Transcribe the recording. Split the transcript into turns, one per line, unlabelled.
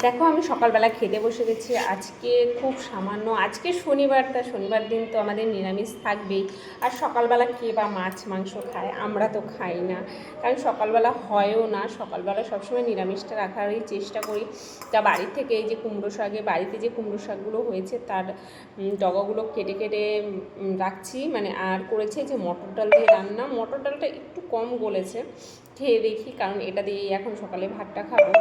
দেখো আমি সকালবেলা খেতে বসে গেছি। আজকে খুব সামান্য, আজকে শনিবার, তা শনিবার দিন তো আমাদের নিরামিষ থাকবেই। আর সকালবেলা কে বা মাছ মাংস খায়, আমরা তো খাই না, কারণ সকালবেলা হয়ও না। সকালবেলা সবসময় নিরামিষটা রাখারই চেষ্টা করি। তা বাড়ির থেকে এই যে কুমড়ো শাকে, বাড়িতে যে কুমড়ো শাকগুলো হয়েছে তার ডগাগুলো কেটে কেটে রাখছি, মানে আর করেছে যে মটর ডাল দিয়ে রান্না। মটর ডালটা একটু কম গলেছে, খেয়ে দেখি, কারণ এটা দিয়েই এখন সকালে ভাতটা খাবো।